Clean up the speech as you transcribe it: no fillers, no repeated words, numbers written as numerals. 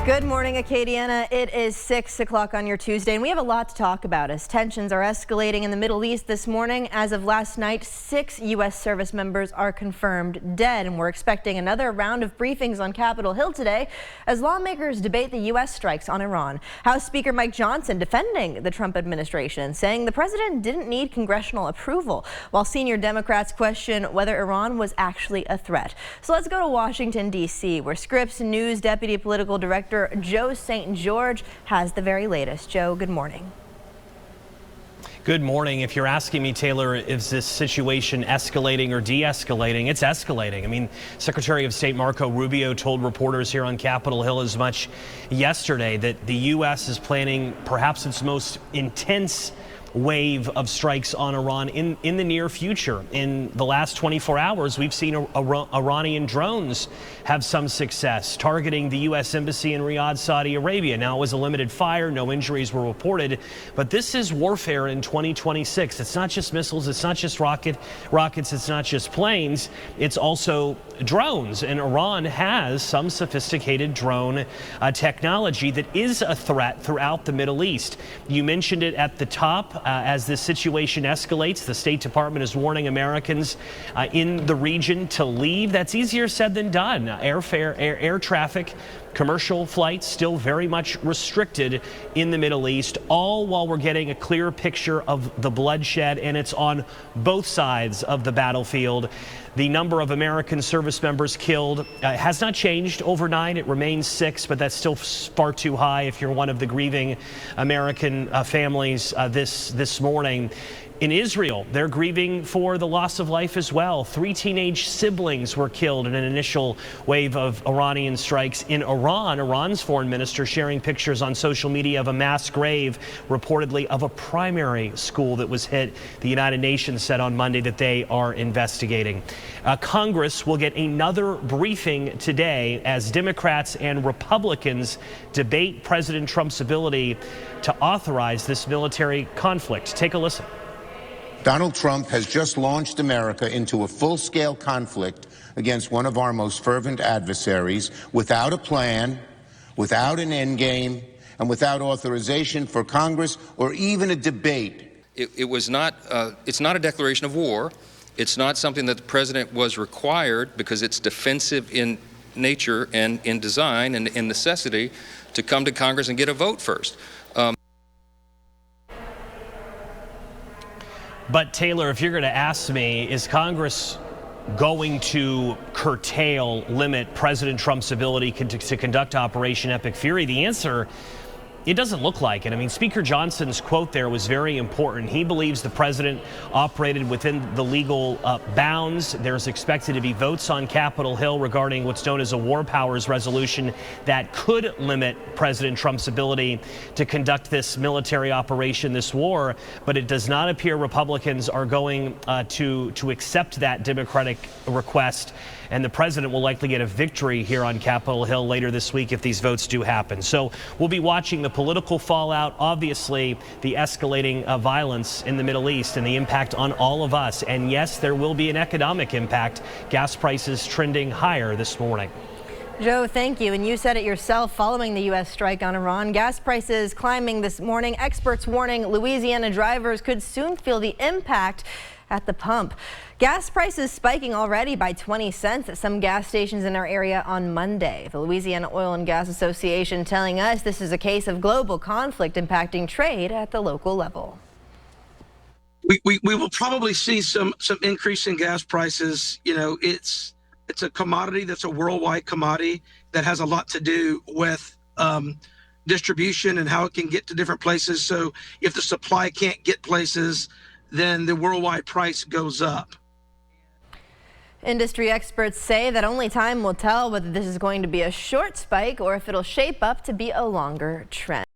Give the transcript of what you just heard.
Good morning, Acadiana. It is 6 o'clock on your Tuesday, and we have a lot to talk about as tensions are escalating in the Middle East this morning. As of last night, 6 U.S. service members are confirmed dead, and we're expecting another round of briefings on Capitol Hill today as lawmakers debate the U.S. strikes on Iran. House Speaker Mike Johnson defending the Trump administration, saying the president didn't need congressional approval, while senior Democrats question whether Iran was actually a threat. So let's go to Washington, D.C., where Scripps News Deputy Political Director Joe St. George has the very latest. Joe, good morning. Good morning. If you're asking me, Taylor, is this situation escalating or de-escalating? It's escalating. I mean, Secretary of State Marco Rubio told reporters here on Capitol Hill as much yesterday that the U.S. is planning perhaps its most intense wave of strikes on Iran in the near future. In the last 24 hours, we've seen Iranian drones have some success targeting the U.S. Embassy in Riyadh, Saudi Arabia. Now, it was a limited fire. No injuries were reported. But this is warfare in 2026. It's not just missiles. It's not just rockets. It's not just planes. It's also drones. And Iran has some sophisticated drone technology that is a threat throughout the Middle East. You mentioned it at the top. As this situation escalates, the State Department is warning Americans in the region to leave. That's easier said than done. Air traffic, commercial flights still very much restricted in the Middle East, all while we're getting a clear picture of the bloodshed, and it's on both sides of the battlefield. The number of American service members killed has not changed overnight. It remains 6, but that's still far too high if you're one of the grieving American families this morning. In Israel, they're grieving for the loss of life as well. 3 teenage siblings were killed in an initial wave of Iranian strikes. In Iran, Iran's foreign minister sharing pictures on social media of a mass grave, reportedly of a primary school that was hit. The United Nations said on Monday that they are investigating. Congress will get another briefing today as Democrats and Republicans debate President Trump's ability to authorize this military conflict. Take a listen. Donald Trump has just launched America into a full-scale conflict against one of our most fervent adversaries without a plan, without an endgame, and without authorization for Congress or even a debate. It's not a declaration of war. It's not something that the president was required, because it's defensive in nature and in design and in necessity, to come to Congress and get a vote first. But Taylor, if you're going to ask me, is Congress going to limit President Trump's ability to conduct Operation Epic Fury? The answer, it doesn't look like it. I mean, Speaker Johnson's quote there was very important. He believes the president operated within the legal bounds. There's expected to be votes on Capitol Hill regarding what's known as a war powers resolution that could limit President Trump's ability to conduct this military operation, this war. But it does not appear Republicans are going to accept that Democratic request. And the president will likely get a victory here on Capitol Hill later this week if these votes do happen. So we'll be watching the political fallout, obviously the escalating violence in the Middle East and the impact on all of us. And yes, there will be an economic impact. Gas prices trending higher this morning. Joe, thank you. And you said it yourself, following the U.S. strike on Iran, gas prices climbing this morning. Experts warning Louisiana drivers could soon feel the impact at the pump. Gas prices spiking already by 20 cents at some gas stations in our area on Monday. The Louisiana Oil and Gas Association telling us this is a case of global conflict impacting trade at the local level. We will probably see some increase in gas prices. You know, it's a commodity that's a worldwide commodity that has a lot to do with distribution and how it can get to different places. So if the supply can't get places, then the worldwide price goes up. Industry experts say that only time will tell whether this is going to be a short spike or if it'll shape up to be a longer trend.